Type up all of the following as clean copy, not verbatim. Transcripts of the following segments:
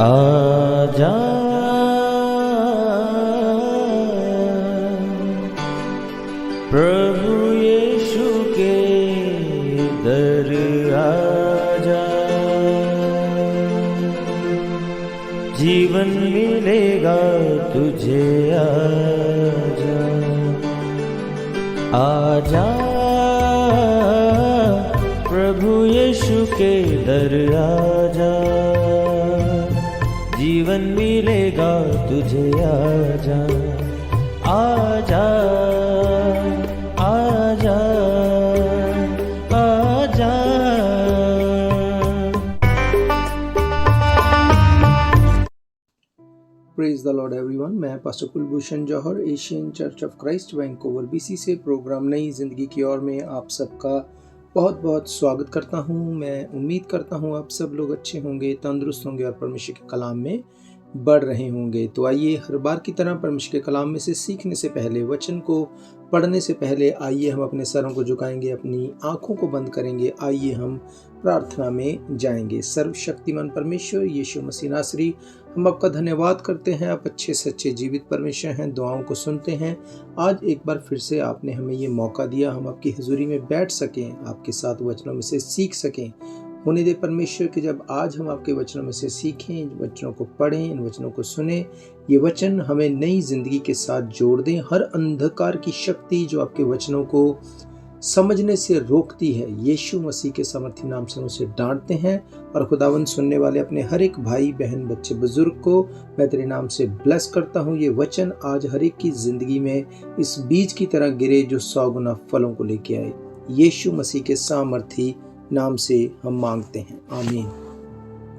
आजा प्रभु यीशु के दर आजा, जीवन मिलेगा तुझे। आजा आजा प्रभु यीशु के दर आजा, जीवन मिलेगा तुझे। आजा आजा आजा आजा। Praise the lord everyone. मैं pastor Kulbhushan Johar, Asian church of Christ Vancouver BC से प्रोग्राम नई जिंदगी की ओर में आप सबका बहुत बहुत स्वागत करता हूं। मैं उम्मीद करता हूं आप सब लोग अच्छे होंगे, तंदुरुस्त होंगे और परमेश्वर के कलाम में बढ़ रहे होंगे। तो आइए, हर बार की तरह परमेश्वर के कलाम में से सीखने से पहले, वचन को पढ़ने से पहले, आइए हम अपने सरों को झुकाएंगे, अपनी आंखों को बंद करेंगे। आइए हम प्रार्थना में जाएंगे। सर्वशक्तिमान परमेश्वर यीशु मसीह नासरी, हम आपका धन्यवाद करते हैं। आप अच्छे सच्चे जीवित परमेश्वर हैं, दुआओं को सुनते हैं। आज एक बार फिर से आपने हमें ये मौका दिया, हम आपकी हुजूरी में बैठ सकें, आपके साथ वचनों में से सीख सकें। होने दे परमेश्वर कि जब आज हम आपके वचनों में से सीखें, इन वचनों को पढ़ें, इन वचनों को सुने, ये वचन हमें नई जिंदगी के साथ जोड़ दें। हर अंधकार की शक्ति जो आपके वचनों को समझने से रोकती है, यीशु मसीह के सामर्थी नाम से उसे डांटते हैं। और खुदावंद, सुनने वाले अपने हर एक भाई बहन, बच्चे बुजुर्ग को मैं तेरे नाम से ब्लेस करता हूँ। ये वचन आज हर एक की जिंदगी में इस बीज की तरह गिरे जो 100 गुना फलों को लेके आए। यीशु मसीह के सामर्थी नाम से हम मांगते हैं, आमीन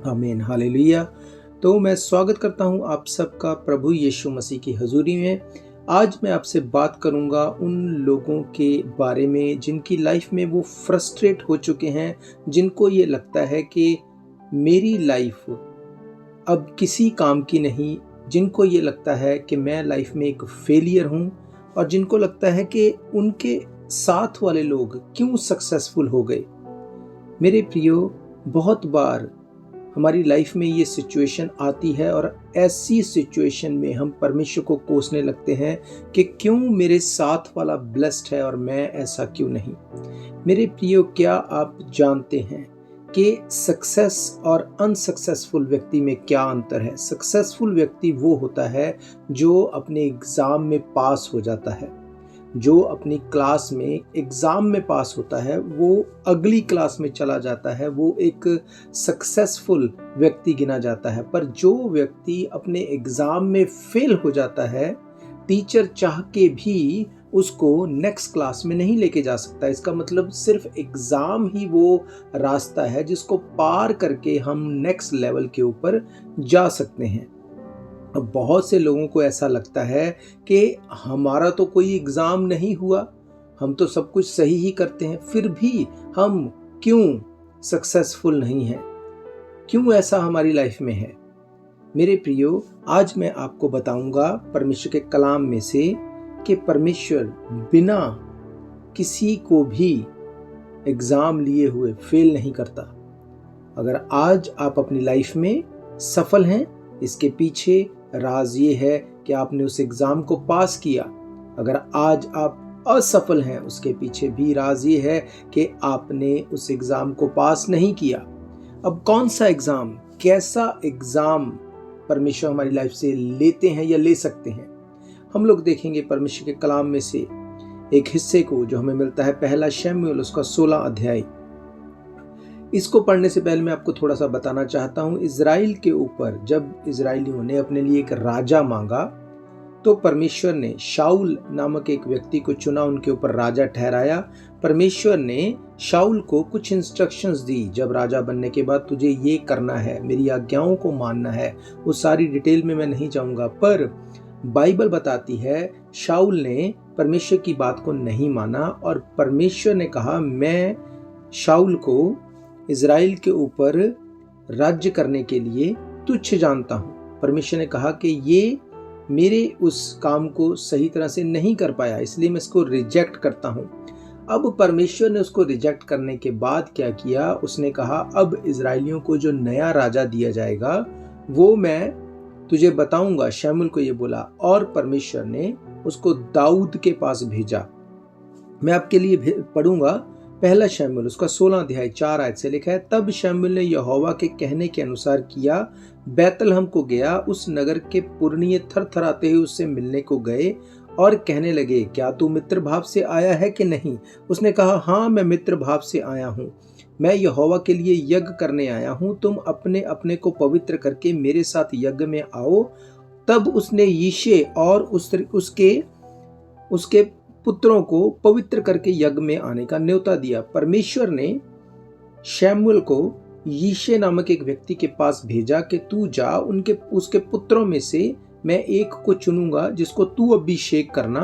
आमीन, हालेलुया। तो मैं स्वागत करता हूं आप सबका प्रभु यीशु मसीह की हजूरी में। आज मैं आपसे बात करूंगा उन लोगों के बारे में जिनकी लाइफ में वो फ्रस्ट्रेट हो चुके हैं, जिनको ये लगता है कि मेरी लाइफ अब किसी काम की नहीं, जिनको ये लगता है कि मैं लाइफ में एक फेलियर हूं, और जिनको लगता है कि उनके साथ वाले लोग क्यों सक्सेसफुल हो गए। मेरे प्रियो, बहुत बार हमारी लाइफ में ये सिचुएशन आती है और ऐसी सिचुएशन में हम परमेश्वर को कोसने लगते हैं कि क्यों मेरे साथ वाला ब्लेस्ड है और मैं ऐसा क्यों नहीं। मेरे प्रियो, क्या आप जानते हैं कि सक्सेस और अनसक्सेसफुल व्यक्ति में क्या अंतर है? सक्सेसफुल व्यक्ति वो होता है जो अपने एग्जाम में पास हो जाता है, जो अपनी क्लास में एग्जाम में पास होता है, वो अगली क्लास में चला जाता है, वो एक सक्सेसफुल व्यक्ति गिना जाता है। पर जो व्यक्ति अपने एग्जाम में फेल हो जाता है, टीचर चाह के भी उसको नेक्स्ट क्लास में नहीं लेके जा सकता। इसका मतलब सिर्फ एग्जाम ही वो रास्ता है जिसको पार करके हम नेक्स्ट लेवल के ऊपर जा सकते हैं। अब बहुत से लोगों को ऐसा लगता है कि हमारा तो कोई एग्ज़ाम नहीं हुआ, हम तो सब कुछ सही ही करते हैं, फिर भी हम क्यों सक्सेसफुल नहीं हैं, क्यों ऐसा हमारी लाइफ में है। मेरे प्रियो, आज मैं आपको बताऊंगा परमेश्वर के कलाम में से कि परमेश्वर बिना किसी को भी एग्ज़ाम लिए हुए फेल नहीं करता। अगर आज आप अपनी लाइफ में सफल हैं, इसके पीछे राज ये है कि आपने उस एग्जाम को पास किया। अगर आज आप असफल हैं, उसके पीछे भी राज ये है कि आपने उस एग्जाम को पास नहीं किया। अब कौन सा एग्जाम, कैसा एग्जाम परमेश्वर हमारी लाइफ से लेते हैं या ले सकते हैं, हम लोग देखेंगे परमेश्वर के कलाम में से एक हिस्से को जो हमें मिलता है पहला शमूएल उसका 16 अध्याय। इसको पढ़ने से पहले मैं आपको थोड़ा सा बताना चाहता हूँ। इजराइल के ऊपर जब इजराइलियों ने अपने लिए एक राजा मांगा, तो परमेश्वर ने शाऊल नामक एक व्यक्ति को चुना, उनके ऊपर राजा ठहराया। परमेश्वर ने शाऊल को कुछ इंस्ट्रक्शंस दी, जब राजा बनने के बाद तुझे ये करना है, मेरी आज्ञाओं को मानना है। वो सारी डिटेल में मैं नहीं जाऊंगा, पर बाइबल बताती है शाऊल ने परमेश्वर की बात को नहीं माना, और परमेश्वर ने कहा मैं शाऊल को इजराइल के ऊपर राज्य करने के लिए तुच्छ जानता हूँ। परमेश्वर ने कहा कि ये मेरे उस काम को सही तरह से नहीं कर पाया, इसलिए मैं इसको रिजेक्ट करता हूँ। अब परमेश्वर ने उसको रिजेक्ट करने के बाद क्या किया, उसने कहा अब इजराइलियों को जो नया राजा दिया जाएगा वो मैं तुझे बताऊंगा। शमूएल को ये बोला और परमेश्वर ने उसको दाऊद के पास भेजा। मैं आपके लिए पढ़ूंगा पहला शमूएल उसका 16 अध्याय 4 आयत से लिखा है, तब शमूएल ने यहोवा के कहने के अनुसार किया, बैतलहम को गया, उस नगर के पुरनिये थरथराते हुए उससे मिलने को गए और कहने लगे, क्या तू मित्र भाव से आया है कि नहीं? उसने कहा, हाँ मैं मित्र भाव से आया हूँ, मैं यहोवा के लिए यज्ञ करने आया हूँ, तुम अपने अपने को पवित्र करके मेरे साथ यज्ञ में आओ। तब उसने यिशै और उसके पुत्रों को पवित्र करके यज्ञ में आने का न्योता दिया। परमेश्वर ने शमूएल को यिशै नामक एक व्यक्ति के पास भेजा कि तू जा, उसके पुत्रों में से मैं एक को चुनूंगा जिसको तू अभिषेक करना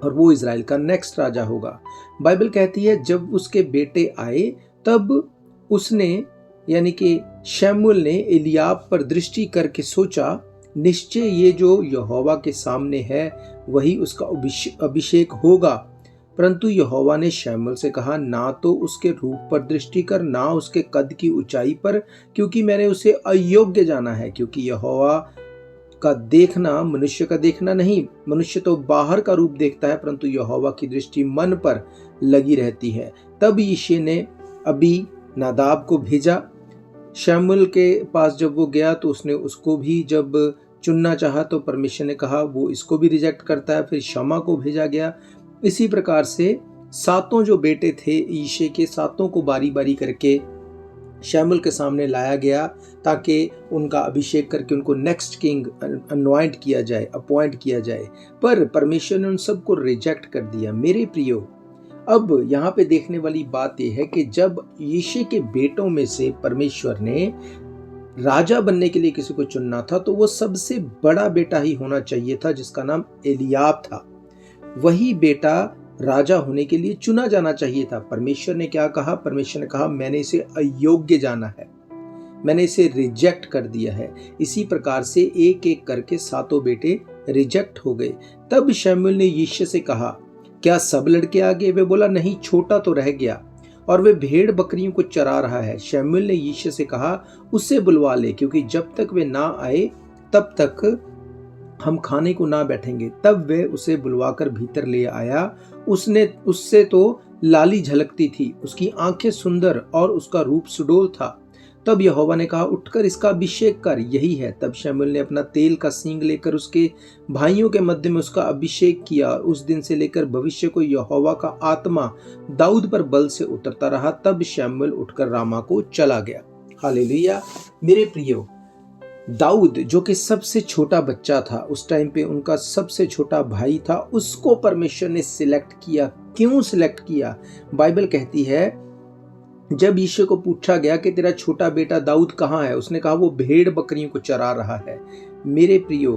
और वो इज़राइल का नेक्स्ट राजा होगा। बाइबल कहती है जब उसके बेटे आए तब उसने यानी कि शमूएल ने एलियाब पर दृष्टि करके सोचा, निश्चय ये जो यहोवा के सामने है वही उसका अभिषेक होगा। परंतु यहोवा ने शमूएल से कहा, ना तो उसके रूप पर दृष्टि कर, ना उसके कद की ऊंचाई पर, क्योंकि मैंने उसे अयोग्य जाना है। क्योंकि यहोवा का देखना मनुष्य का देखना नहीं, मनुष्य तो बाहर का रूप देखता है, परंतु यहोवा की दृष्टि मन पर लगी रहती है। तब यिशै ने अबी नादाब को भेजा। शमूएल के पास जब वो गया तो उसने उसको भी जब चुनना चाहा तो परमेश्वर ने कहा वो इसको भी रिजेक्ट करता है। फिर शमा को भेजा गया। इसी प्रकार से सातों जो बेटे थे यिशै के, सातों को बारी बारी करके शमूएल के सामने लाया गया ताकि उनका अभिषेक करके उनको नेक्स्ट किंग अनॉइंट किया जाए, अपॉइंट किया जाए। पर परमेश्वर ने उन सबको रिजेक्ट कर दिया। मेरे प्रियो, अब यहाँ पे देखने वाली बात यह है कि जब यिशै के बेटों में से परमेश्वर ने राजा बनने के लिए किसी को चुनना था तो वो सबसे बड़ा बेटा ही होना चाहिए था जिसका नाम एलियाब था। वही बेटा राजा होने के लिए चुना जाना चाहिए था। परमेश्वर ने क्या कहा? परमेश्वर ने कहा मैंने इसे अयोग्य जाना है, मैंने इसे रिजेक्ट कर दिया है। इसी प्रकार से एक एक करके सातों बेटे रिजेक्ट हो गए। तब शमूएल ने यिशै से कहा, क्या सब लड़के आ गए? वे बोला, नहीं, छोटा तो रह गया और वे भेड़ बकरियों को चरा रहा है। शमूएल ने यिशै से कहा, उससे बुलवा ले, क्योंकि जब तक वे ना आए तब तक हम खाने को ना बैठेंगे। तब वे उसे बुलवाकर भीतर ले आया। उससे तो लाली झलकती थी, उसकी आंखें सुंदर और उसका रूप सुडोल था। तब यहोवा ने कहा, उठकर इसका अभिषेक कर, यही है। तब शमूएल ने अपना तेल का सींग लेकर उसके भाइयों के मध्य में उसका अभिषेक किया और उस दिन से लेकर भविष्य को यहोवा का आत्मा दाऊद पर बल से उतरता रहा। तब शमूएल उठकर रामा को चला गया। हालेलुया। मेरे प्रियो, दाऊद जो कि सबसे छोटा बच्चा था, उस टाइम पे उनका सबसे छोटा भाई था, उसको परमेश्वर ने सिलेक्ट किया। क्यों सिलेक्ट किया? बाइबल कहती है जब यिशै को पूछा गया कि तेरा छोटा बेटा दाऊद कहाँ है, उसने कहा वो भेड़ बकरियों को चरा रहा है। मेरे प्रियो,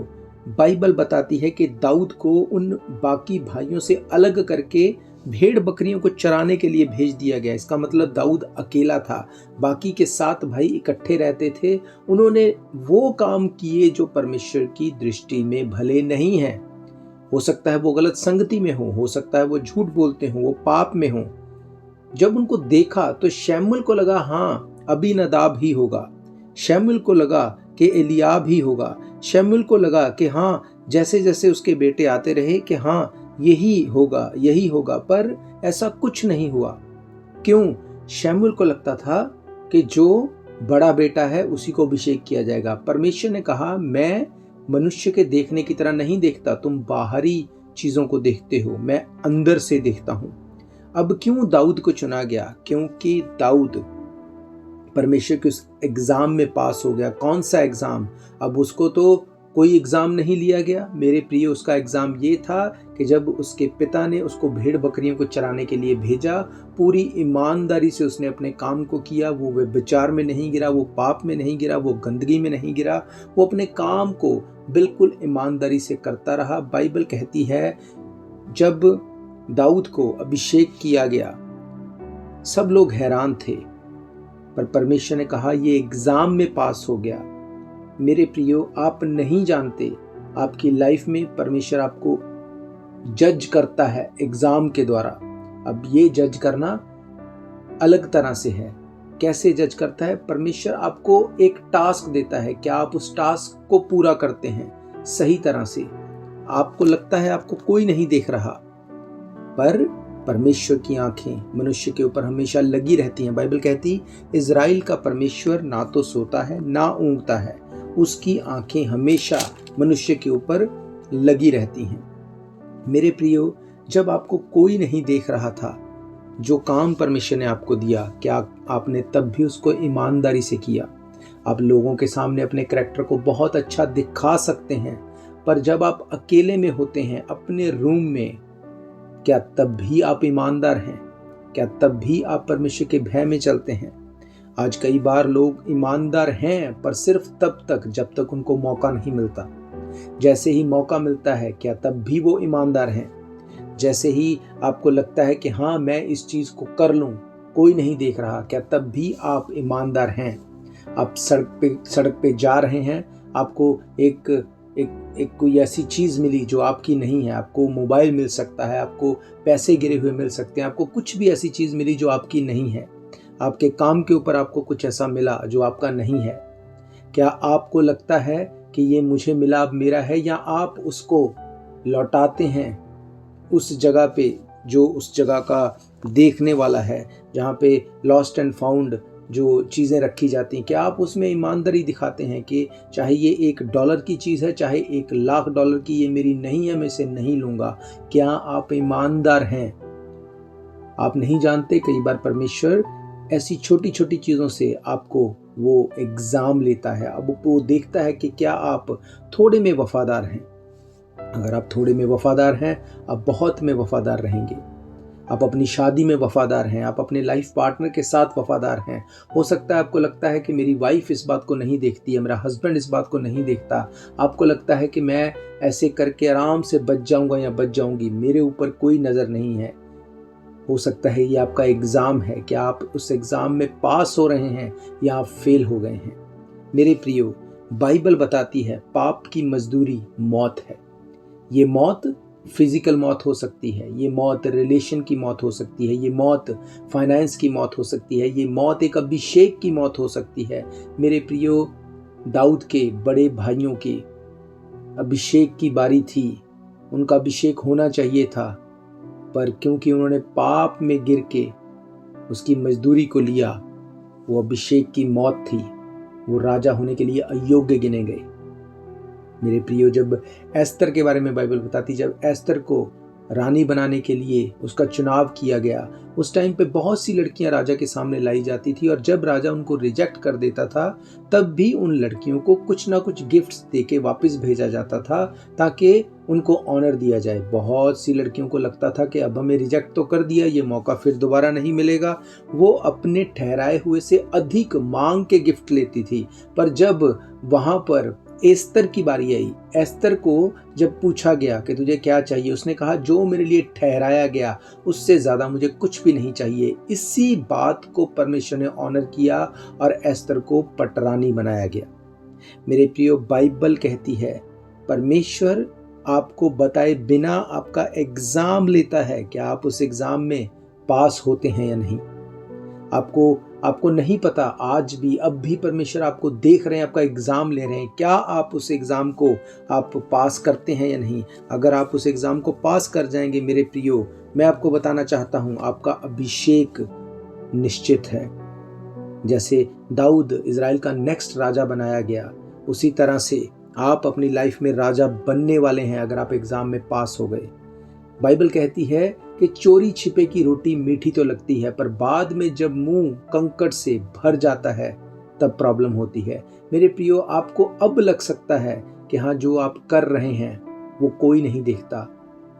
बाइबल बताती है कि दाऊद को उन बाकी भाइयों से अलग करके भेड़ बकरियों को चराने के लिए भेज दिया गया। इसका मतलब दाऊद अकेला था, बाकी के 7 भाई इकट्ठे रहते थे। उन्होंने वो काम किए जो परमेश्वर की दृष्टि में भले नहीं हैं। हो सकता है वो गलत संगति में हो सकता है वो झूठ बोलते हो, वो पाप में हो। जब उनको देखा तो शमूएल को लगा हाँ अबीनादाब ही होगा, शमूएल को लगा कि एलियाब ही होगा, शमूएल को लगा कि हाँ जैसे जैसे उसके बेटे आते रहे कि हाँ यही होगा, पर ऐसा कुछ नहीं हुआ। क्यों? शमूएल को लगता था कि जो बड़ा बेटा है उसी को अभिषेक किया जाएगा। परमेश्वर ने कहा मैं मनुष्य के देखने की तरह नहीं देखता, तुम बाहरी चीजों को देखते हो, मैं अंदर से देखता हूं। अब क्यों दाऊद को चुना गया? क्योंकि दाऊद परमेश्वर के उस एग्जाम में पास हो गया। कौन सा एग्जाम? अब उसको तो कोई एग्जाम नहीं लिया गया मेरे प्रिय। उसका एग्जाम ये था कि जब उसके पिता ने उसको भेड़ बकरियों को चराने के लिए भेजा, पूरी ईमानदारी से उसने अपने काम को किया। वो व्यभिचार में नहीं गिरा, वो पाप में नहीं गिरा, वो गंदगी में नहीं गिरा, वो अपने काम को बिल्कुल ईमानदारी से करता रहा। बाइबल कहती है जब दाऊद को अभिषेक किया गया सब लोग हैरान थे, पर परमेश्वर ने कहा ये एग्जाम में पास हो गया। मेरे प्रियो, आप नहीं जानते आपकी लाइफ में परमेश्वर आपको जज करता है एग्जाम के द्वारा। अब ये जज करना अलग तरह से है। कैसे जज करता है? परमेश्वर आपको एक टास्क देता है, क्या आप उस टास्क को पूरा करते हैं सही तरह से? आपको लगता है आपको कोई नहीं देख रहा, पर परमेश्वर की आंखें मनुष्य के ऊपर हमेशा लगी रहती हैं। बाइबल कहती, इज़राइल का परमेश्वर ना तो सोता है ना ऊँघता है, उसकी आंखें हमेशा मनुष्य के ऊपर लगी रहती हैं। मेरे प्रियो, जब आपको कोई नहीं देख रहा था, जो काम परमेश्वर ने आपको दिया, क्या आपने तब भी उसको ईमानदारी से किया? आप लोगों के सामने अपने करैक्टर को बहुत अच्छा दिखा सकते हैं, पर जब आप अकेले में होते हैं अपने रूम में, क्या तब भी आप ईमानदार हैं? क्या तब भी आप परमेश्वर के भय में चलते हैं? आज कई बार लोग ईमानदार हैं, पर सिर्फ तब तक जब तक उनको मौका नहीं मिलता। जैसे ही मौका मिलता है, क्या तब भी वो ईमानदार हैं? जैसे ही आपको लगता है कि हाँ, मैं इस चीज़ को कर लूँ, कोई नहीं देख रहा, क्या तब भी आप ईमानदार हैं? आप सड़क पे जा रहे हैं, आपको एक कोई ऐसी चीज़ मिली जो आपकी नहीं है, आपको मोबाइल मिल सकता है, आपको पैसे गिरे हुए मिल सकते हैं, आपको कुछ भी ऐसी चीज़ मिली जो आपकी नहीं है, आपके काम के ऊपर आपको कुछ ऐसा मिला जो आपका नहीं है। क्या आपको लगता है कि ये मुझे मिला, अब मेरा है, या आप उसको लौटाते हैं उस जगह पे जो उस जगह का देखने वाला है, जहाँ पे लॉस्ट एंड फाउंड जो चीज़ें रखी जाती हैं? क्या आप उसमें ईमानदारी दिखाते हैं कि चाहे ये $1 की चीज़ है, चाहे $1,00,000 की, ये मेरी नहीं है, मैं इसे नहीं लूँगा? क्या आप ईमानदार हैं? आप नहीं जानते, कई बार परमेश्वर ऐसी छोटी छोटी चीज़ों से आपको वो एग्ज़ाम लेता है। अब वो देखता है कि क्या आप थोड़े में वफ़ादार हैं। अगर आप थोड़े में वफ़ादार हैं, आप बहुत में वफ़ादार रहेंगे। आप अपनी शादी में वफ़ादार हैं, आप अपने लाइफ पार्टनर के साथ वफ़ादार हैं। हो सकता है आपको लगता है कि मेरी वाइफ इस बात को नहीं देखती है, मेरा हस्बैंड इस बात को नहीं देखता। आपको लगता है कि मैं ऐसे करके आराम से बच जाऊँगा या बच जाऊँगी, मेरे ऊपर कोई नज़र नहीं है। हो सकता है ये आपका एग्ज़ाम है, क्या आप उस एग्ज़ाम में पास हो रहे हैं या आप फेल हो गए हैं? मेरे प्रियो, बाइबल बताती है पाप की मजदूरी मौत है। ये मौत फिजिकल मौत हो सकती है, ये मौत रिलेशन की मौत हो सकती है, ये मौत फाइनेंस की मौत हो सकती है, ये मौत एक अभिषेक की मौत हो सकती है। मेरे प्रियो, दाऊद के बड़े भाइयों के अभिषेक की बारी थी, उनका अभिषेक होना चाहिए था, पर क्योंकि उन्होंने पाप में गिर के उसकी मजदूरी को लिया, वो अभिषेक की मौत थी, वो राजा होने के लिए अयोग्य गिने गए। मेरे प्रियो, जब एस्तर के बारे में बाइबल बताती, जब एस्तर को रानी बनाने के लिए उसका चुनाव किया गया, उस टाइम पे बहुत सी लड़कियां राजा के सामने लाई जाती थी, और जब राजा उनको रिजेक्ट कर देता था, तब भी उन लड़कियों को कुछ ना कुछ गिफ्ट्स देके वापस भेजा जाता था, ताकि उनको ऑनर दिया जाए। बहुत सी लड़कियों को लगता था कि अब हमें रिजेक्ट तो कर दिया, ये मौका फिर दोबारा नहीं मिलेगा। वो अपने ठहराए हुए से अधिक मांग के गिफ्ट लेती थी। पर जब वहां पर एस्तर की बारी आई, एस्तर को जब पूछा गया कि तुझे क्या चाहिए, उसने कहा जो मेरे लिए ठहराया गया उससे ज़्यादा मुझे कुछ भी नहीं चाहिए। इसी बात को परमेश्वर ने ऑनर किया और एस्तर को पटरानी बनाया गया। मेरे प्रियो, बाइबल कहती है परमेश्वर आपको बताए बिना आपका एग्ज़ाम लेता है, क्या आप उस एग्ज़ाम में पास होते हैं या नहीं। आपको नहीं पता, आज भी अब भी परमेश्वर आपको देख रहे हैं, आपका एग्ज़ाम ले रहे हैं, क्या आप उस एग्ज़ाम को आप पास करते हैं या नहीं। अगर आप उस एग्ज़ाम को पास कर जाएंगे मेरे प्रियो, मैं आपको बताना चाहता हूँ, आपका अभिषेक निश्चित है। जैसे दाऊद इज़राइल का नेक्स्ट राजा बनाया गया, उसी तरह से आप अपनी लाइफ में राजा बनने वाले हैं अगर आप एग्ज़ाम में पास हो गए। बाइबल कहती है कि चोरी छिपे की रोटी मीठी तो लगती है, पर बाद में जब मुंह कंकड़ से भर जाता है तब प्रॉब्लम होती है। मेरे प्रियो, आपको अब लग सकता है कि हाँ, जो आप कर रहे हैं वो कोई नहीं देखता,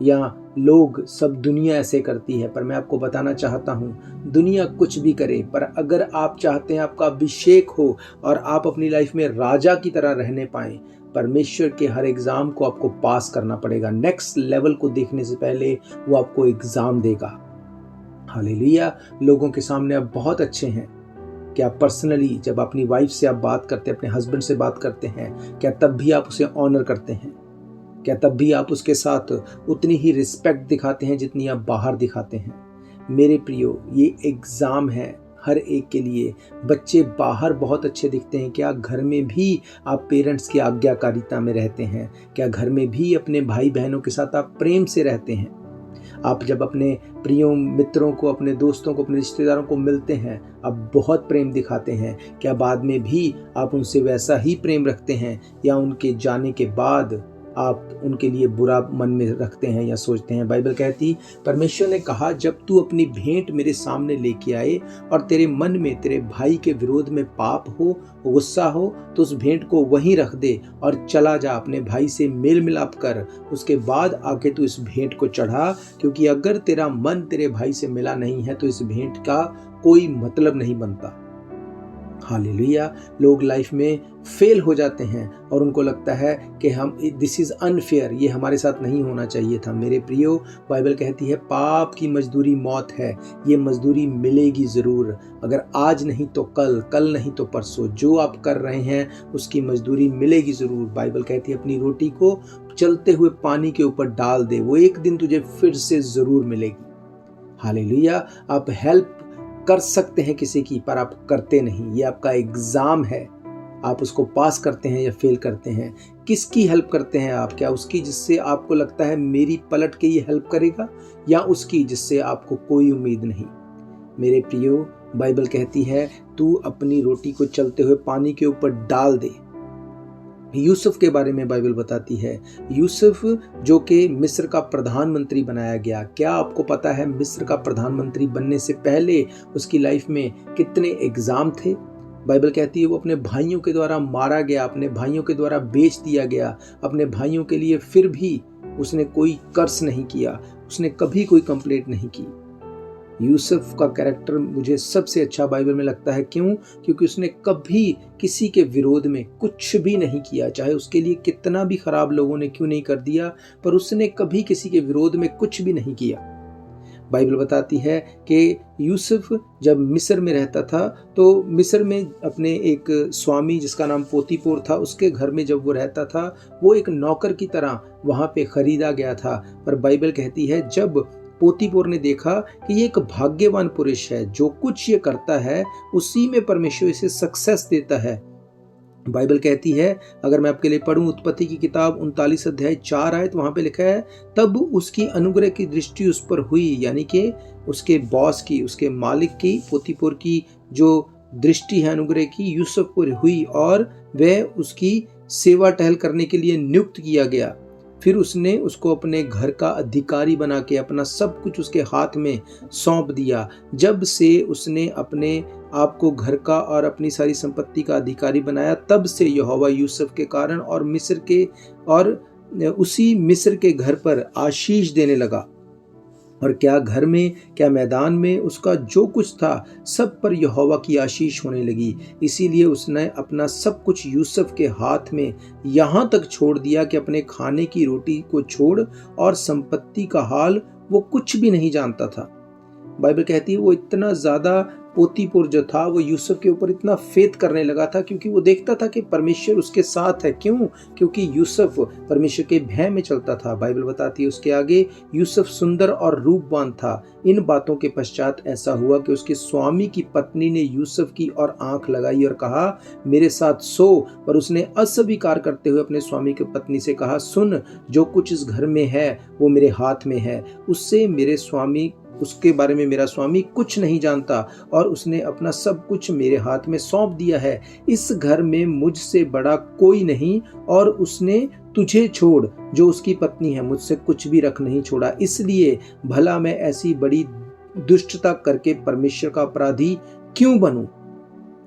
या लोग सब दुनिया ऐसे करती है, पर मैं आपको बताना चाहता हूँ, दुनिया कुछ भी करे, पर अगर आप चाहते हैं आपका अभिषेक हो और आप अपनी लाइफ में राजा की तरह रहने पाएं, परमेश्वर के हर एग्ज़ाम को आपको पास करना पड़ेगा। नेक्स्ट लेवल को देखने से पहले वो आपको एग्ज़ाम देगा। हालेलुया। लोगों के सामने आप बहुत अच्छे हैं। क्या पर्सनली जब अपनी वाइफ से आप बात करते हैं, अपने हस्बैंड से बात करते हैं, क्या तब भी आप उसे ऑनर करते हैं? क्या तब भी आप उसके साथ उतनी ही रिस्पेक्ट दिखाते हैं जितनी आप बाहर दिखाते हैं? मेरे प्रियो, ये एग्ज़ाम है हर एक के लिए। बच्चे बाहर बहुत अच्छे दिखते हैं, क्या घर में भी आप पेरेंट्स की आज्ञाकारिता में रहते हैं? क्या घर में भी अपने भाई बहनों के साथ आप प्रेम से रहते हैं? आप जब अपने प्रियों मित्रों को, अपने दोस्तों को, अपने रिश्तेदारों को मिलते हैं, आप बहुत प्रेम दिखाते हैं। क्या बाद में भी आप उनसे वैसा ही प्रेम रखते हैं, या उनके जाने के बाद आप उनके लिए बुरा मन में रखते हैं या सोचते हैं? बाइबल कहती, परमेश्वर ने कहा, जब तू अपनी भेंट मेरे सामने लेके आए और तेरे मन में तेरे भाई के विरोध में पाप हो, गुस्सा हो, तो उस भेंट को वहीं रख दे और चला जा, अपने भाई से मेल मिलाप कर, उसके बाद आके तू इस भेंट को चढ़ा। क्योंकि अगर तेरा मन तेरे भाई से मिला नहीं है तो इस भेंट का कोई मतलब नहीं बनता। हालेलुया। लोग लाइफ में फेल हो जाते हैं और उनको लगता है कि हम दिस इज़ अनफेयर, ये हमारे साथ नहीं होना चाहिए था। मेरे प्रियो, बाइबल कहती है पाप की मजदूरी मौत है, ये मजदूरी मिलेगी ज़रूर। अगर आज नहीं तो कल, कल नहीं तो परसों, जो आप कर रहे हैं उसकी मजदूरी मिलेगी ज़रूर। बाइबल कहती है अपनी रोटी को चलते हुए पानी के ऊपर डाल दे, वो एक दिन तुझे फिर से ज़रूर मिलेगी। हालेलुया। आप हेल्प कर सकते हैं किसी की, पर आप करते नहीं। ये आपका एग्ज़ाम है, आप उसको पास करते हैं या फेल करते हैं। किसकी हेल्प करते हैं आप? क्या उसकी जिससे आपको लगता है मेरी पलट के ये हेल्प करेगा, या उसकी जिससे आपको कोई उम्मीद नहीं? मेरे प्रियो, बाइबल कहती है तू अपनी रोटी को चलते हुए पानी के ऊपर डाल दे। यूसुफ के बारे में बाइबल बताती है, यूसुफ जो कि मिस्र का प्रधानमंत्री बनाया गया। क्या आपको पता है मिस्र का प्रधानमंत्री बनने से पहले उसकी लाइफ में कितने एग्जाम थे? बाइबल कहती है वो अपने भाइयों के द्वारा मारा गया, अपने भाइयों के द्वारा बेच दिया गया, अपने भाइयों के लिए, फिर भी उसने कोई कर्ज नहीं किया, उसने कभी कोई कंप्लेंट नहीं की। यूसुफ का कैरेक्टर मुझे सबसे अच्छा बाइबल में लगता है। क्यों? क्योंकि उसने कभी किसी के विरोध में कुछ भी नहीं किया, चाहे उसके लिए कितना भी खराब लोगों ने क्यों नहीं कर दिया, पर उसने कभी किसी के विरोध में कुछ भी नहीं किया। बाइबल बताती है कि यूसुफ जब मिस्र में रहता था, तो मिस्र में अपने एक स्वामी जिसका नाम पोतीपोर था, उसके घर में जब वो रहता था, वो एक नौकर की तरह वहाँ पे खरीदा गया था। पर बाइबल कहती है जब पोतीपोर ने देखा कि ये एक भाग्यवान पुरुष है, जो कुछ ये करता है उसी में परमेश्वर इसे सक्सेस देता है। बाइबल कहती है, अगर मैं आपके लिए पढ़ूं उत्पत्ति की किताब 39 अध्याय 4 आयत, वहां पे लिखा है, तब उसकी अनुग्रह की दृष्टि उस पर हुई, यानी कि उसके बॉस की, उसके मालिक की, पोतीपोर की जो दृष्टि है अनुग्रह की, यूसुफ पर हुई और वह उसकी सेवा टहल करने के लिए नियुक्त किया गया। फिर उसने उसको अपने घर का अधिकारी बना के अपना सब कुछ उसके हाथ में सौंप दिया। जब से उसने अपने आप को घर का और अपनी सारी संपत्ति का अधिकारी बनाया, तब से यहोवा यूसुफ के कारण और उसी मिस्र के घर पर आशीष देने लगा। और क्या घर में, क्या मैदान में, उसका जो कुछ था सब पर यहोवा की आशीष होने लगी। इसीलिए उसने अपना सब कुछ यूसुफ के हाथ में यहाँ तक छोड़ दिया कि अपने खाने की रोटी को छोड़ और संपत्ति का हाल वो कुछ भी नहीं जानता था। बाइबल कहती है वो इतना ज़्यादा पोतीपोर जो था वो यूसुफ के ऊपर इतना फेथ करने लगा था, क्योंकि वो देखता था कि परमेश्वर उसके साथ है। क्यों? क्योंकि यूसुफ परमेश्वर के भय में चलता था। बाइबल बताती है उसके आगे यूसुफ सुंदर और रूपवान था। इन बातों के पश्चात ऐसा हुआ कि उसके स्वामी की पत्नी ने यूसुफ की और आंख लगाई और कहा, मेरे साथ सो। पर उसने अस्वीकार करते हुए अपने स्वामी की पत्नी से कहा, सुन, जो कुछ इस घर में है वो मेरे हाथ में है, उसके बारे में मेरा स्वामी कुछ नहीं जानता, और उसने अपना सब कुछ मेरे हाथ में सौंप दिया है। इस घर में मुझसे बड़ा कोई नहीं, और उसने तुझे छोड़ जो उसकी पत्नी है मुझसे कुछ भी रख नहीं छोड़ा। इसलिए भला मैं ऐसी बड़ी दुष्टता करके परमेश्वर का अपराधी क्यों बनूं?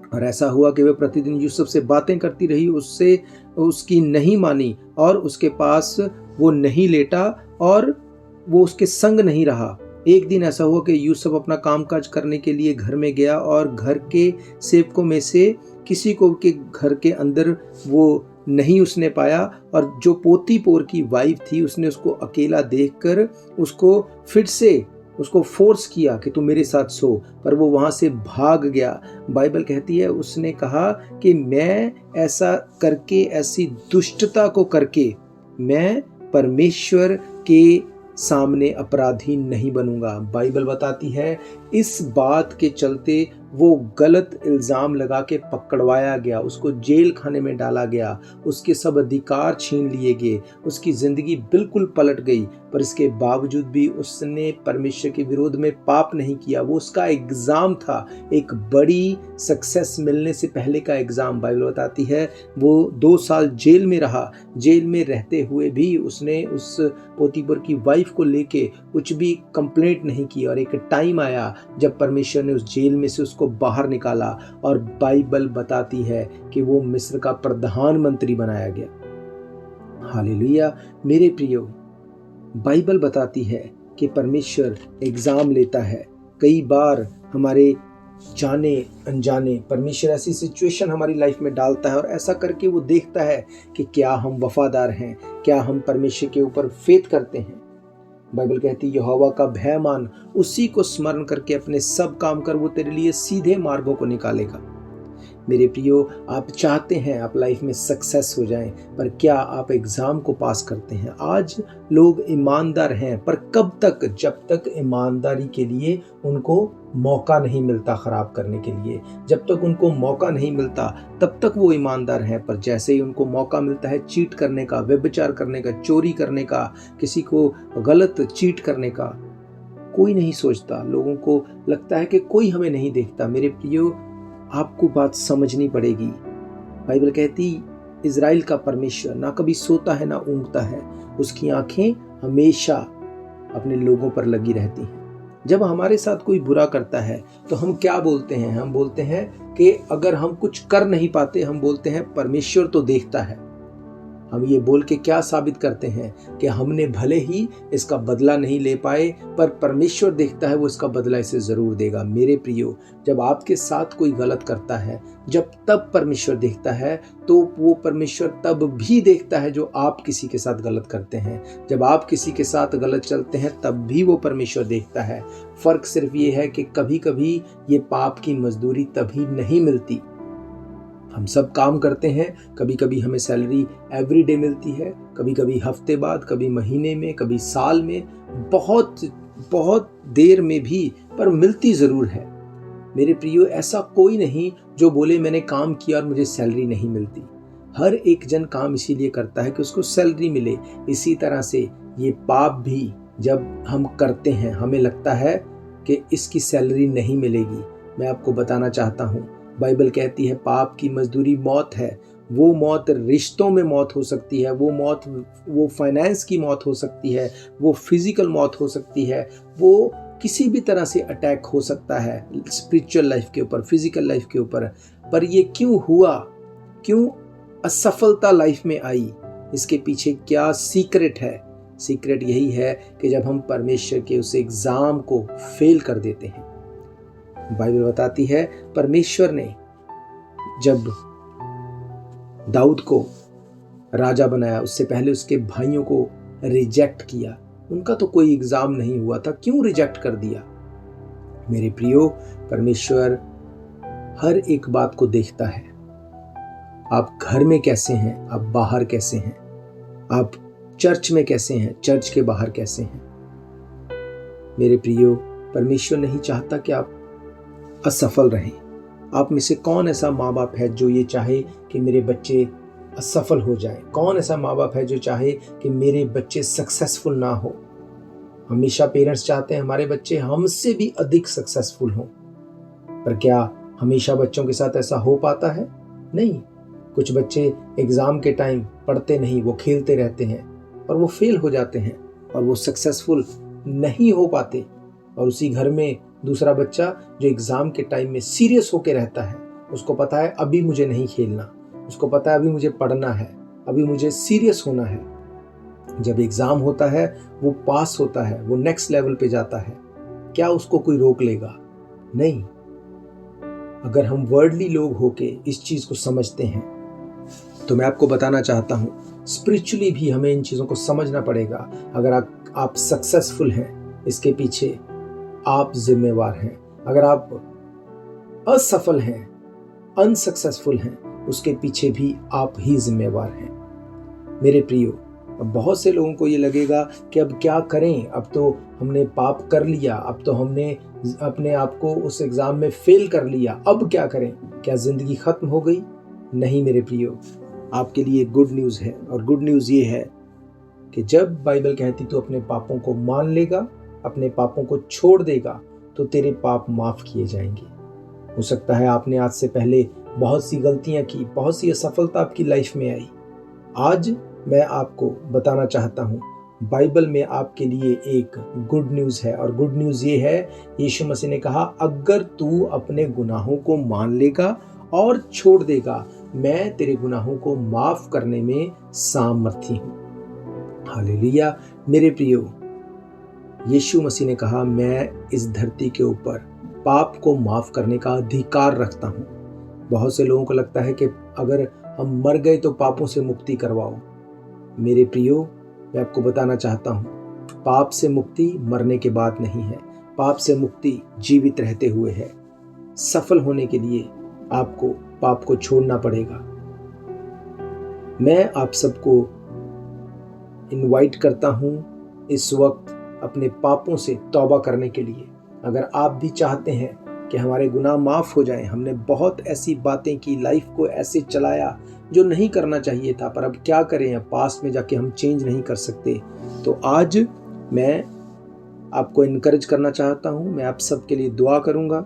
और ऐसा हुआ कि वह प्रतिदिन यूसुफ से बातें करती रही, उससे उसकी नहीं मानी और उसके पास वो नहीं लेटा और वो उसके संग नहीं रहा। एक दिन ऐसा हुआ कि यूसुफ अपना कामकाज करने के लिए घर में गया और घर के सेवकों में से किसी को के घर के अंदर वो नहीं उसने पाया, और जो पोतीपोर की वाइफ थी उसने उसको अकेला देखकर उसको फिर से उसको फोर्स किया कि तू मेरे साथ सो, पर वो वहां से भाग गया। बाइबल कहती है उसने कहा कि मैं ऐसा करके, ऐसी दुष्टता को करके मैं परमेश्वर के सामने अपराधी नहीं बनूंगा। बाइबल बताती है इस बात के चलते वो गलत इल्ज़ाम लगा के पकड़वाया गया, उसको जेल खाने में डाला गया, उसके सब अधिकार छीन लिए गए, उसकी ज़िंदगी बिल्कुल पलट गई, पर इसके बावजूद भी उसने परमेश्वर के विरोध में पाप नहीं किया। वो उसका एग्ज़ाम था, एक बड़ी सक्सेस मिलने से पहले का एग्ज़ाम। बाइबल बताती है वो 2 साल जेल में रहा। जेल में रहते हुए भी उसने उस पोतीफर की वाइफ को लेके कुछ भी कंप्लेंट नहीं की, और एक टाइम आया जब परमेश्वर ने उस जेल में से उसको बाहर निकाला, और बाइबल बताती है कि वो मिस्र का प्रधानमंत्री बनाया गया। हालेलुया। मेरे प्रियो, बाइबल बताती है कि परमेश्वर एग्जाम लेता है। कई बार हमारे जाने अनजाने परमेश्वर ऐसी सिचुएशन हमारी लाइफ में डालता है, और ऐसा करके वो देखता है कि क्या हम वफादार हैं, क्या हम परमेश्वर के ऊपर फेथ करते हैं। बाइबल कहती है यहोवा का भय मान, उसी को स्मरण करके अपने सब काम कर, वो तेरे लिए सीधे मार्गों को निकालेगा। मेरे प्रियो, आप चाहते हैं आप लाइफ में सक्सेस हो जाएं, पर क्या आप एग्जाम को पास करते हैं? आज लोग ईमानदार हैं, पर कब तक? जब तक ईमानदारी के लिए उनको मौका नहीं मिलता खराब करने के लिए। जब तक उनको मौका नहीं मिलता तब तक वो ईमानदार हैं, पर जैसे ही उनको मौका मिलता है चीट करने का, व्यभिचार करने का, चोरी करने का, किसी को गलत चीट करने का, कोई नहीं सोचता। लोगों को लगता है कि कोई हमें नहीं देखता। मेरे प्रियो, आपको बात समझनी पड़ेगी। बाइबल कहती इज़राइल का परमेश्वर ना कभी सोता है ना ऊँघता है, उसकी आंखें हमेशा अपने लोगों पर लगी रहती हैं। जब हमारे साथ कोई बुरा करता है तो हम क्या बोलते हैं? हम बोलते हैं कि अगर हम कुछ कर नहीं पाते, हम बोलते हैं परमेश्वर तो देखता है। हम ये बोल के क्या साबित करते हैं कि हमने भले ही इसका बदला नहीं ले पाए, पर परमेश्वर देखता है, वो इसका बदला इसे ज़रूर देगा। मेरे प्रियो, जब आपके साथ कोई गलत करता है, जब तब परमेश्वर देखता है, तो वो परमेश्वर तब भी देखता है जो आप किसी के साथ गलत करते हैं। जब आप किसी के साथ गलत चलते हैं तब भी वो परमेश्वर देखता है। फ़र्क सिर्फ ये है कि कभी कभी ये पाप की मजदूरी तभी नहीं मिलती। हम सब काम करते हैं, कभी कभी हमें सैलरी एवरी डे मिलती है, कभी कभी हफ्ते बाद, कभी महीने में, कभी साल में, बहुत बहुत देर में भी, पर मिलती ज़रूर है। मेरे प्रियो, ऐसा कोई नहीं जो बोले मैंने काम किया और मुझे सैलरी नहीं मिलती। हर एक जन काम इसीलिए करता है कि उसको सैलरी मिले। इसी तरह से ये पाप भी जब हम करते हैं, हमें लगता है कि इसकी सैलरी नहीं मिलेगी। मैं आपको बताना चाहता हूँ, बाइबल कहती है पाप की मजदूरी मौत है। वो मौत रिश्तों में मौत हो सकती है, वो मौत, वो फाइनेंस की मौत हो सकती है, वो फिजिकल मौत हो सकती है, वो किसी भी तरह से अटैक हो सकता है स्पिरिचुअल लाइफ के ऊपर, फिजिकल लाइफ के ऊपर। पर ये क्यों हुआ? क्यों असफलता लाइफ में आई? इसके पीछे क्या सीक्रेट है? सीक्रेट यही है कि जब हम परमेश्वर के उस एग्जाम को फेल कर देते हैं। बाइबल बताती है परमेश्वर ने जब दाऊद को राजा बनाया, उससे पहले उसके भाइयों को रिजेक्ट किया। उनका तो कोई एग्जाम नहीं हुआ था, क्यों रिजेक्ट कर दिया? मेरे प्रियो, परमेश्वर हर एक बात को देखता है। आप घर में कैसे हैं, आप बाहर कैसे हैं, आप चर्च में कैसे हैं, चर्च के बाहर कैसे हैं। मेरे प्रियो, परमेश्वर नहीं चाहता कि आप असफल रहें। आप में से कौन ऐसा माँ बाप है जो ये चाहे कि मेरे बच्चे असफल हो जाएं? कौन ऐसा माँ बाप है जो चाहे कि मेरे बच्चे सक्सेसफुल ना हो? हमेशा पेरेंट्स चाहते हैं हमारे बच्चे हमसे भी अधिक सक्सेसफुल हों, पर क्या हमेशा बच्चों के साथ ऐसा हो पाता है? नहीं। कुछ बच्चे एग्जाम के टाइम पढ़ते नहीं, वो खेलते रहते हैं और वो फेल हो जाते हैं और वो सक्सेसफुल नहीं हो पाते। और उसी घर में दूसरा बच्चा जो एग्जाम के टाइम में सीरियस होकर रहता है, उसको पता है अभी मुझे नहीं खेलना, उसको पता है अभी मुझे पढ़ना है, अभी मुझे सीरियस होना है। जब एग्जाम होता है, वो पास होता है, वो नेक्स्ट लेवल पे जाता है, क्या उसको कोई रोक लेगा? नहीं। अगर हम वर्ल्डली लोग होके इस चीज को समझते हैं तो मैं आपको बताना चाहता हूं, स्पिरिचुअली भी हमें इन चीजों को समझना पड़ेगा। अगर आप सक्सेसफुल हैं, इसके पीछे आप जिम्मेवार हैं। अगर आप असफल हैं, अनसक्सेसफुल हैं, उसके पीछे भी आप ही जिम्मेवार हैं। मेरे प्रियो, अब बहुत से लोगों को ये लगेगा कि अब क्या करें, अब तो हमने पाप कर लिया, अब तो हमने अपने आप को उस एग्ज़ाम में फेल कर लिया, अब क्या करें, क्या ज़िंदगी ख़त्म हो गई? नहीं मेरे प्रियो, आपके लिए गुड न्यूज़ है, और गुड न्यूज़ ये है कि जब बाइबल कहती तू अपने पापों को मान लेगा, अपने पापों को छोड़ देगा, तो तेरे पाप माफ़ किए जाएंगे। हो सकता है आपने आज से पहले बहुत सी गलतियां की, बहुत सी असफलता आपकी लाइफ में आई। आज मैं आपको बताना चाहता हूँ, बाइबल में आपके लिए एक गुड न्यूज़ है, और गुड न्यूज़ ये है, यीशु मसीह ने कहा अगर तू अपने गुनाहों को मान लेगा और छोड़ देगा, मैं तेरे गुनाहों को माफ़ करने में सामर्थी हूँ। हालेलुया। मेरे प्रियो, यीशु मसीह ने कहा मैं इस धरती के ऊपर पाप को माफ़ करने का अधिकार रखता हूँ। बहुत से लोगों को लगता है कि अगर हम मर गए तो पापों से मुक्ति करवाओ। मेरे प्रियो, मैं आपको बताना चाहता हूँ, पाप से मुक्ति मरने के बाद नहीं है, पाप से मुक्ति जीवित रहते हुए है। सफल होने के लिए आपको पाप को छोड़ना पड़ेगा। मैं आप सबको इनवाइट करता हूँ इस वक्त अपने पापों से तौबा करने के लिए। अगर आप भी चाहते हैं कि हमारे गुनाह माफ़ हो जाएं, हमने बहुत ऐसी बातें की, लाइफ को ऐसे चलाया जो नहीं करना चाहिए था, पर अब क्या करें, अब पास्ट में जाके हम चेंज नहीं कर सकते, तो आज मैं आपको इनकरेज करना चाहता हूँ, मैं आप सबके लिए दुआ करूँगा।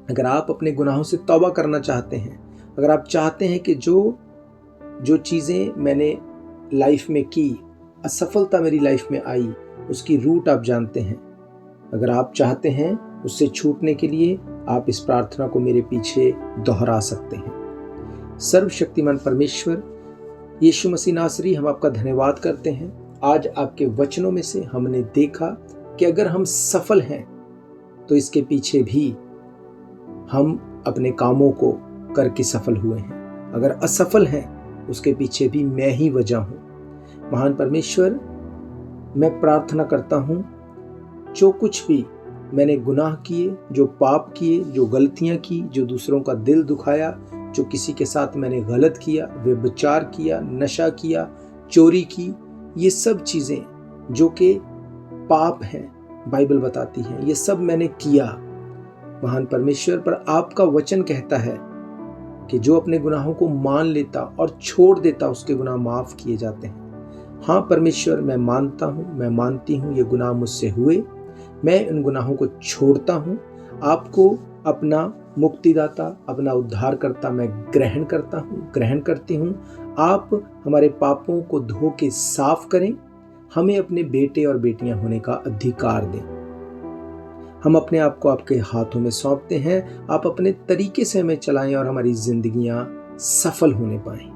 अगर आप अपने गुनाहों से तौबा करना चाहते हैं, अगर आप चाहते हैं कि जो चीज़ें मैंने लाइफ में की, असफलता मेरी लाइफ में आई, उसकी रूट आप जानते हैं, अगर आप चाहते हैं उससे छूटने के लिए, आप इस प्रार्थना को मेरे पीछे दोहरा सकते हैं। सर्वशक्तिमान परमेश्वर यीशु मसीह नासरी, हम आपका धन्यवाद करते हैं। आज आपके वचनों में से हमने देखा कि अगर हम सफल हैं तो इसके पीछे भी हम अपने कामों को करके सफल हुए हैं, अगर असफल हैं उसके पीछे भी मैं ही वजह हूँ। महान परमेश्वर, मैं प्रार्थना करता हूँ, जो कुछ भी मैंने गुनाह किए, जो पाप किए, जो गलतियाँ की, जो दूसरों का दिल दुखाया, जो किसी के साथ मैंने गलत किया, व्यभिचार किया, नशा किया, चोरी की, ये सब चीज़ें जो कि पाप हैं, बाइबल बताती है, ये सब मैंने किया। महान परमेश्वर, पर आपका वचन कहता है कि जो अपने गुनाहों को मान लेता और छोड़ देता, उसके गुनाह माफ़ किए जाते हैं। हाँ परमेश्वर, मैं मानता हूँ, मैं मानती हूँ ये गुनाह मुझसे हुए, मैं इन गुनाहों को छोड़ता हूँ। आपको अपना मुक्तिदाता, अपना उद्धारकर्ता मैं ग्रहण करता हूँ, ग्रहण करती हूँ। आप हमारे पापों को धो के साफ करें, हमें अपने बेटे और बेटियां होने का अधिकार दें। हम अपने आप को आपके हाथों में सौंपते हैं, आप अपने तरीके से हमें चलाएं और हमारी जिंदगियां सफल होने पाएं।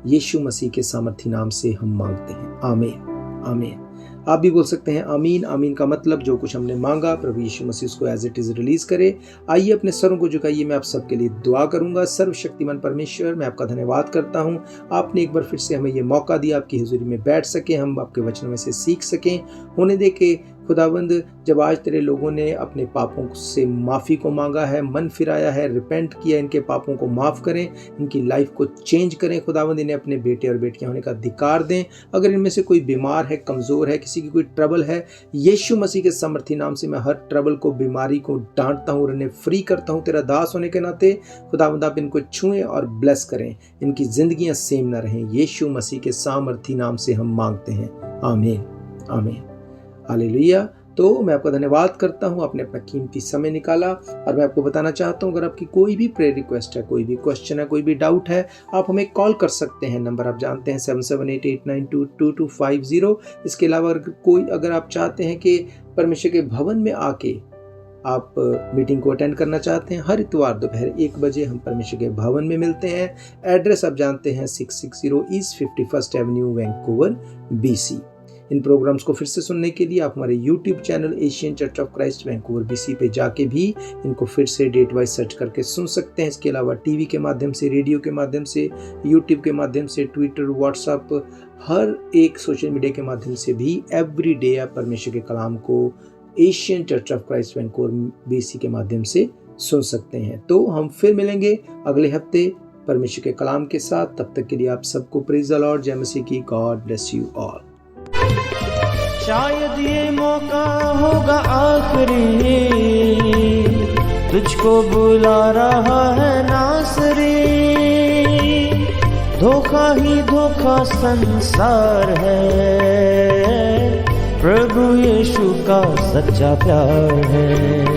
यीशु मसीह के सामर्थी नाम से हम मांगते हैं, आमीन आमीन। आप भी बोल सकते हैं आमीन। आमीन का मतलब जो कुछ हमने मांगा प्रभु यीशु मसीह उसको एज इट इज रिलीज करे। आइए अपने सरों को झुकाइए, मैं आप सबके लिए दुआ करूंगा। सर्वशक्तिमान परमेश्वर, मैं आपका धन्यवाद करता हूं, आपने एक बार फिर से हमें ये मौका दिया आपकी हुजूरी में बैठ सके, हम आपके वचनों में से सीख सकें। होने दे के खुदावंद, जब आज तेरे लोगों ने अपने पापों से माफ़ी को मांगा है, मन फिराया है, रिपेंट किया, इनके पापों को माफ़ करें, इनकी लाइफ को चेंज करें। खुदावंद, इन्हें अपने बेटे और बेटियां होने का अधिकार दें। अगर इनमें से कोई बीमार है, कमज़ोर है, किसी की कोई ट्रबल है, यीशु मसीह के सामर्थी नाम से मैं हर ट्रबल को, बीमारी को डांटता हूँ और इन्हें फ्री करता हूँ। तेरा दास होने के नाते खुदावंद, आप इनको छुएं और ब्लेस करें, इनकी जिंदगियां सेम ना रहें। यीशु मसीह के सामर्थी नाम से हम मांगते हैं, आमीन आमीन। हालेलुया। तो मैं आपका धन्यवाद करता हूं, आपने अपना कीमती समय निकाला। और मैं आपको बताना चाहता हूं, अगर आपकी कोई भी प्रेयर रिक्वेस्ट है, कोई भी क्वेश्चन है, कोई भी डाउट है, आप हमें कॉल कर सकते हैं। नंबर आप जानते हैं 7788922250। इसके अलावा अगर आप चाहते हैं कि परमेश्वर के भवन में आके आप मीटिंग को अटेंड करना चाहते हैं, हर इतवार दोपहर 1 बजे हम परमेश्वर के भवन में मिलते हैं। एड्रेस आप जानते हैं 660 east 51st Avenue, Vancouver, BC। इन प्रोग्राम्स को फिर से सुनने के लिए आप हमारे YouTube channel Asian church of Christ Vancouver BC पे जाके भी इनको फिर से डेट वाइज सर्च करके सुन सकते हैं। इसके अलावा टीवी के माध्यम से, रेडियो के माध्यम से, YouTube के माध्यम से, ट्विटर, व्हाट्सएप, हर एक सोशल मीडिया के माध्यम से भी एवरी डे आप परमेश्वर के कलाम को Asian church of Christ Vancouver BC के माध्यम से सुन सकते हैं। तो हम फिर मिलेंगे अगले हफ्ते परमेश्वर के कलाम के साथ। तब तक के लिए आप सबको प्रेज द लॉर्ड, जय मसीह की। God bless you all. शायद ये मौका होगा आखिरी, तुझको बुला रहा है नासरी। धोखा ही धोखा संसार है, प्रभु यीशु का सच्चा प्यार है।